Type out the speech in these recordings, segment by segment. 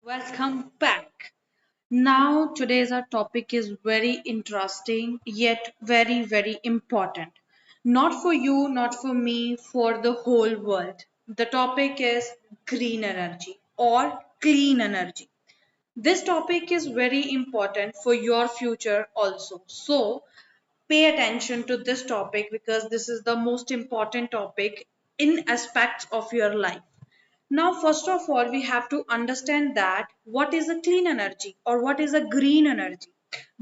Welcome back. Now, today's our topic is very interesting yet very, very important. Not for you, not for me, for the whole world. The topic is green energy or clean energy. This topic is very important for your future also. So, pay attention to this topic because this is the most important topic in aspects of your life. Now, first of all, we have to understand that what is a clean energy or what is a green energy.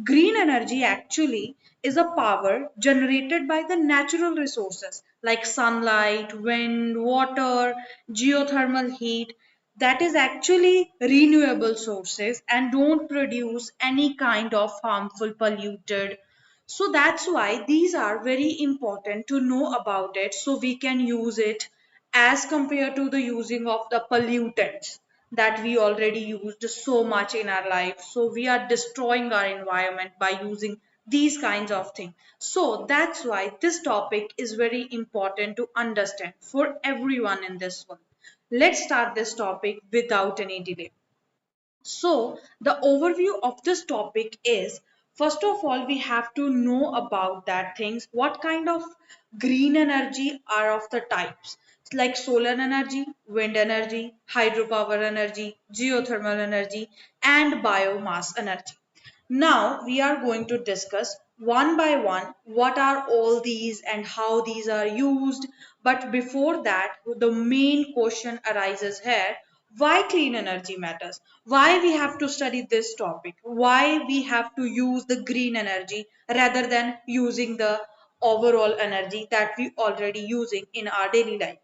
Green energy actually is a power generated by the natural resources like sunlight, wind, water, geothermal heat that is actually renewable sources and don't produce any kind of harmful polluted. So that's why these are very important to know about it so we can use it as compared to the using of the pollutants that we already used so much in our life. So we are destroying our environment by using these kinds of things. So that's why this topic is very important to understand for everyone in this world. Let's start this topic without any delay. So, the overview of this topic is first of all, we have to know about that things. What kind of green energy are of the types? Like solar energy, wind energy, hydropower energy, geothermal energy, and biomass energy. Now we are going to discuss one by one what are all these and how these are used. But before that, the main question arises here, why clean energy matters, why we have to study this topic, why we have to use the green energy rather than using the overall energy that we already using in our daily life.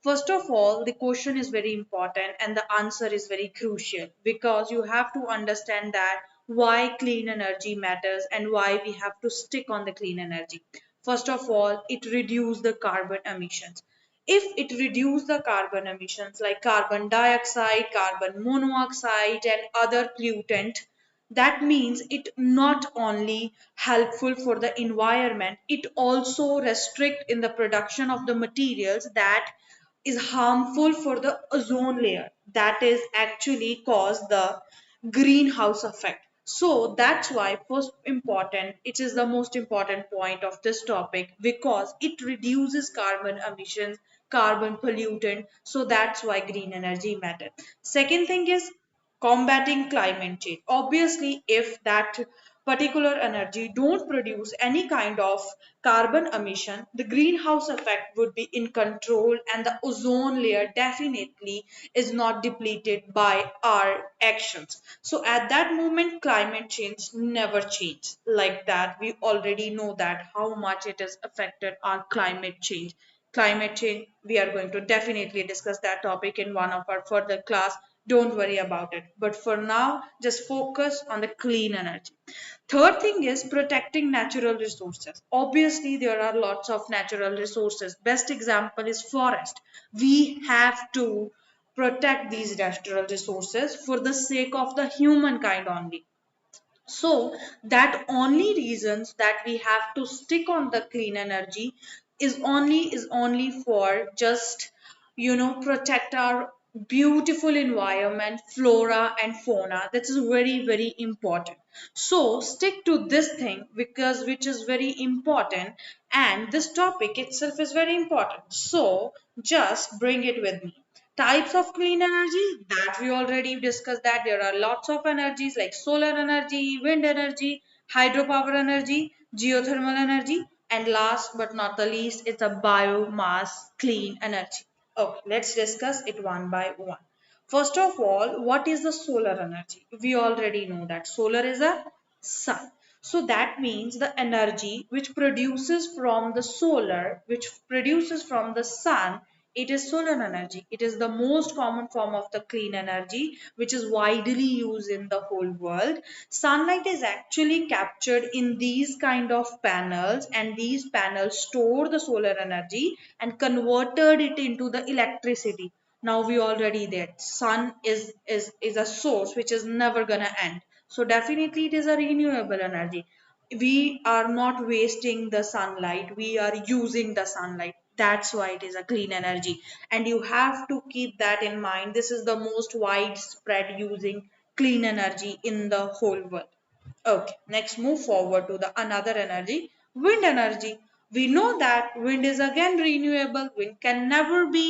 First of all, the question is very important and the answer is very crucial because you have to understand that why clean energy matters and why we have to stick on the clean energy. First of all, it reduces the carbon emissions. If it reduces the carbon emissions like carbon dioxide, carbon monoxide, and other pollutant, that means it not only helpful for the environment, it also restrict in the production of the materials that is harmful for the ozone layer that is actually cause the greenhouse effect. So that's why first important, it is the most important point of this topic because it reduces carbon emissions, carbon pollutant. So that's why green energy matters. Second thing is combating climate change. Obviously, if that particular energy don't produce any kind of carbon emission, the greenhouse effect would be in control and the ozone layer definitely is not depleted by our actions. So at that moment, climate change never changed like that. We already know that how much it has affected our climate change. Climate change, we are going to definitely discuss that topic in one of our further class. Don't worry about it. But for now, just focus on the clean energy. Third thing is protecting natural resources. Obviously, there are lots of natural resources. Best example is forest. We have to protect these natural resources for the sake of the humankind only. So that only reasons that we have to stick on the clean energy is only for just protect our beautiful environment, flora and fauna. That is very, very important. So stick to this thing because which is very important and this topic itself is very important. So just bring it with me. Types of clean energy that we already discussed that there are lots of energies like solar energy, wind energy, hydropower energy, geothermal energy, and last but not the least, it's a biomass clean energy. Okay, let's discuss it one by one. First of all, what is the solar energy? We already know that solar is a sun. So that means the energy which produces from the solar, which produces from the sun, it is solar energy. It is the most common form of the clean energy, which is widely used in the whole world. Sunlight is actually captured in these kind of panels, and these panels store the solar energy and converted it into the electricity. Now we already there. Sun is a source which is never gonna end. So definitely it is a renewable energy. We are not wasting the sunlight, we are using the sunlight. That's why it is a clean energy. And you have to keep that in mind. This is the most widespread using clean energy in the whole world. Okay, next move forward to the another energy, wind energy. We know that wind is again renewable. Wind can never be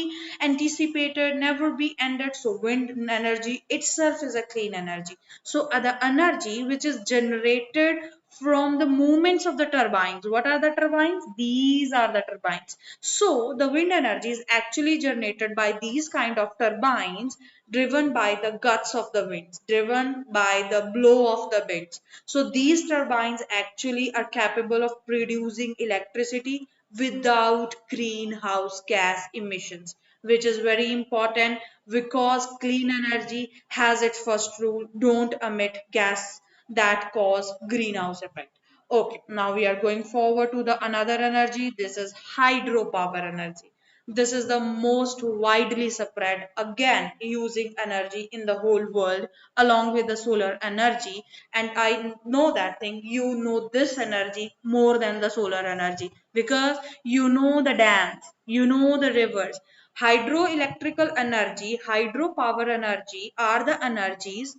anticipated, never be ended. So wind energy itself is a clean energy. So the energy which is generated from the movements of the turbines. What are the turbines? These are the turbines. So the wind energy is actually generated by these kind of turbines driven by the gusts of the winds, driven by the blow of the winds. So these turbines actually are capable of producing electricity without greenhouse gas emissions, which is very important because clean energy has its first rule: don't emit gas that cause greenhouse effect. Okay, now we are going forward to the another energy. This is hydropower energy. This is the most widely spread, again using energy in the whole world along with the solar energy. And I know that thing, you know this energy more than the solar energy because you know the dams, you know the rivers. Hydroelectrical energy, hydropower energy are the energies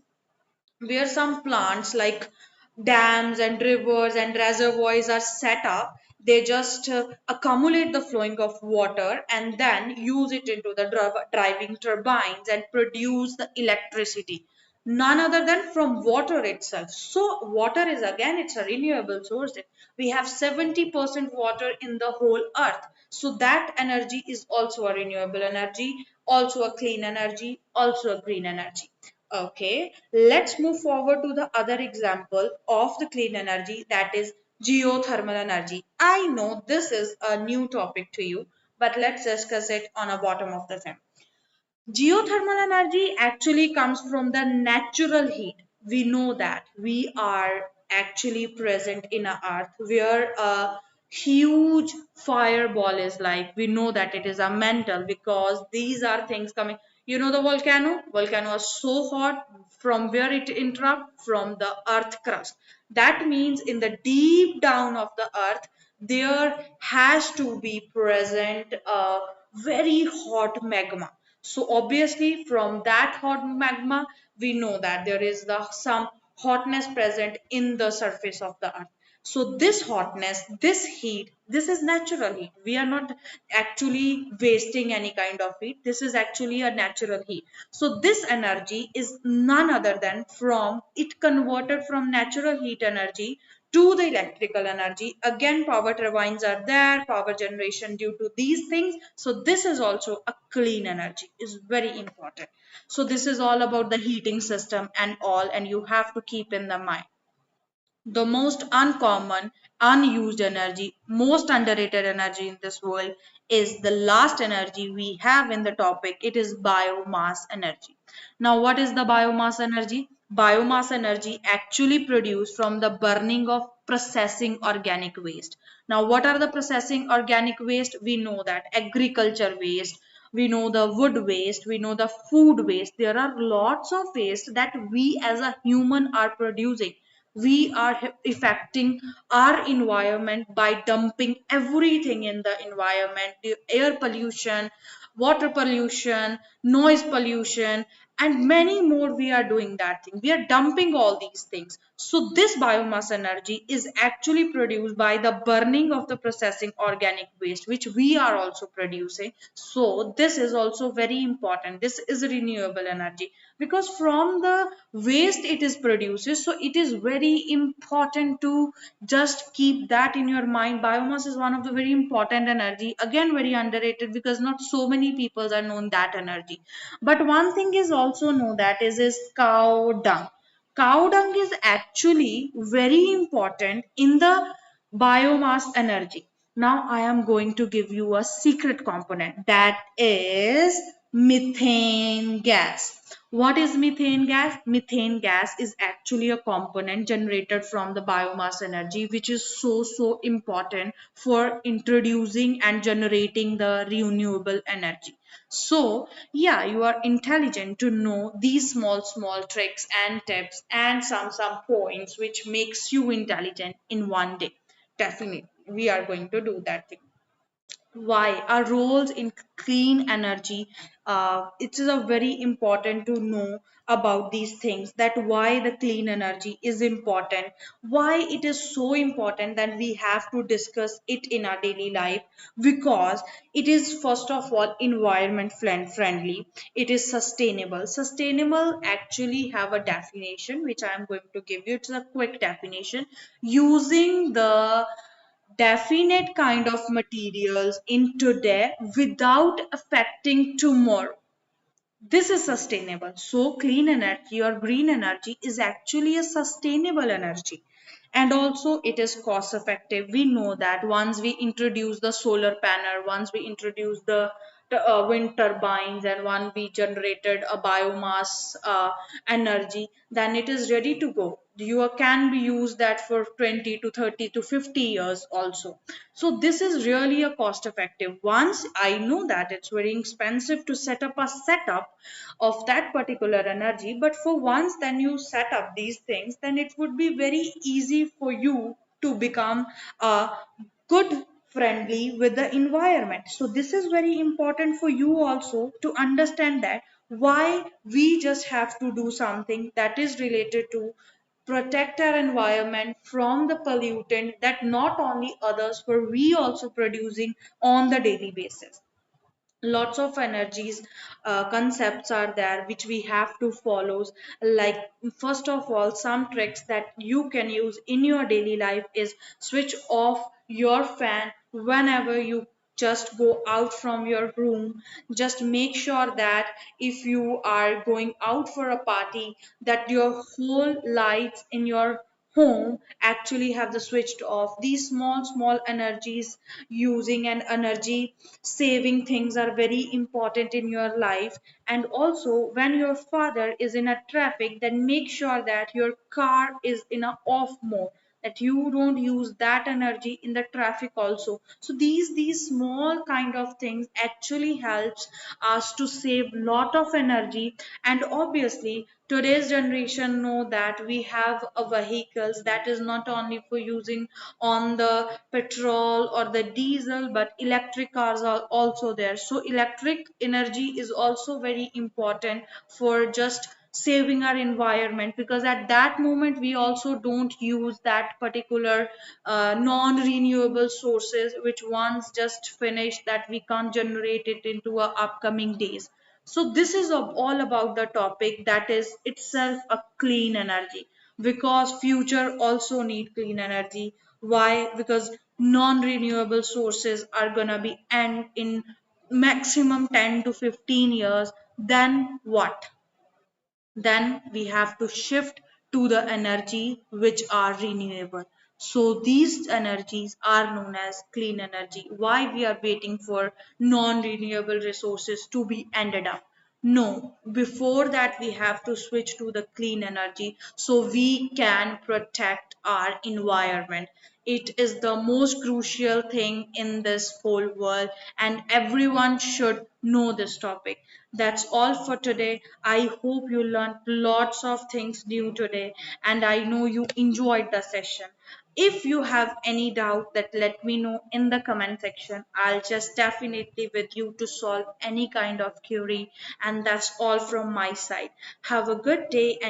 where some plants like dams and rivers and reservoirs are set up. They just accumulate the flowing of water and then use it into the driving turbines and produce the electricity, none other than from water itself. So water is again, it's a renewable source. We have 70% water in the whole earth, so that energy is also a renewable energy, also a clean energy, also a green energy. Okay, let's move forward to the other example of the clean energy, that is geothermal energy. I know this is a new topic to you, but let's discuss it on a bottom of the thing. Geothermal energy actually comes from the natural heat. We know that we are actually present in a earth where a huge fireball is like. We know that it is a mental because these are things coming. You know the volcano? Volcano is so hot from where it interrupt from the earth crust. That means in the deep down of the earth there has to be present a very hot magma. So obviously from that hot magma, we know that there is some hotness present in the surface of the earth. So this hotness, this heat, this is natural heat. We are not actually wasting any kind of heat. This is actually a natural heat. So this energy is none other than from it converted from natural heat energy to the electrical energy. Again, power turbines are there, power generation due to these things. So this is also a clean energy, is very important. So this is all about the heating system and all, and you have to keep in the mind. The most uncommon, unused energy, most underrated energy in this world is the last energy we have in the topic. It is biomass energy. Now, what is the biomass energy? Biomass energy actually produced from the burning of processing organic waste. Now, what are the processing organic waste? We know that agriculture waste, we know the wood waste, we know the food waste. There are lots of waste that we as a human are producing. We are affecting our environment by dumping everything in the environment: the air pollution, water pollution, noise pollution, and many more. We are doing that thing, we are dumping all these things. So this biomass energy is actually produced by the burning of the processing organic waste, which we are also producing. So this is also very important. This is renewable energy because from the waste it is produces. So it is very important to just keep that in your mind. Biomass is one of the very important energy, again very underrated because not so many people are known that energy. But one thing is also know that is cow dung. Cow dung is actually very important in the biomass energy. Now I am going to give you a secret component, that is methane gas. What is methane gas? Methane gas is actually a component generated from the biomass energy, which is so important for introducing and generating the renewable energy. So yeah, you are intelligent to know these small tricks and tips and some points which makes you intelligent in one day. Definitely we are going to do that thing. why our roles in clean energy. It is a very important to know about these things, that why the clean energy is important, why it is so important that we have to discuss it in our daily life. Because it is first of all environment friendly, it is sustainable. Sustainable actually have a definition which I am going to give you. It's a quick definition: using the definite kind of materials in today without affecting tomorrow. This is sustainable. So clean energy or green energy is actually a sustainable energy. And also it is cost effective. We know that once we introduce the solar panel, once we introduce the wind turbines, and when we generated a biomass energy, then it is ready to go. You can be used that for 20 to 30 to 50 years also. So this is really a cost effective. Once I know that it's very expensive to set up a setup of that particular energy, but for once then you set up these things, then it would be very easy for you to become a good friendly with the environment. So this is very important for you also to understand that why we just have to do something that is related to protect our environment from the pollutant that not only others but we also producing on the daily basis. Lots of energies concepts are there which we have to follow. Like, first of all, some tricks that you can use in your daily life is switch off your fan whenever you just go out from your room. Just make sure that if you are going out for a party, that your whole lights in your home actually have the switched off. These small energies using and energy saving things are very important in your life. And also when your father is in a traffic, then make sure that your car is in a off mode, that you don't use that energy in the traffic also. So these small kind of things actually helps us to save lot of energy. And obviously today's generation know that we have a vehicles that is not only for using on the petrol or the diesel, but electric cars are also there. So electric energy is also very important for just saving our environment, because at that moment we also don't use that particular non-renewable sources which once just finished, that we can't generate it into our upcoming days. So this is all about the topic that is itself a clean energy, because future also need clean energy. Why? Because non-renewable sources are gonna be end in maximum 10 to 15 years. Then what? Then we have to shift to the energy which are renewable. So these energies are known as clean energy. Why we are waiting for non-renewable resources to be ended up? No, before that we have to switch to the clean energy so we can protect our environment. It is the most crucial thing in this whole world, and everyone should know this topic. That's all for today. I hope you learned lots of things new today, and I know you enjoyed the session. If you have any doubt, that let me know in the comment section. I'll just definitely with you to solve any kind of query. And that's all from my side. Have a good day. And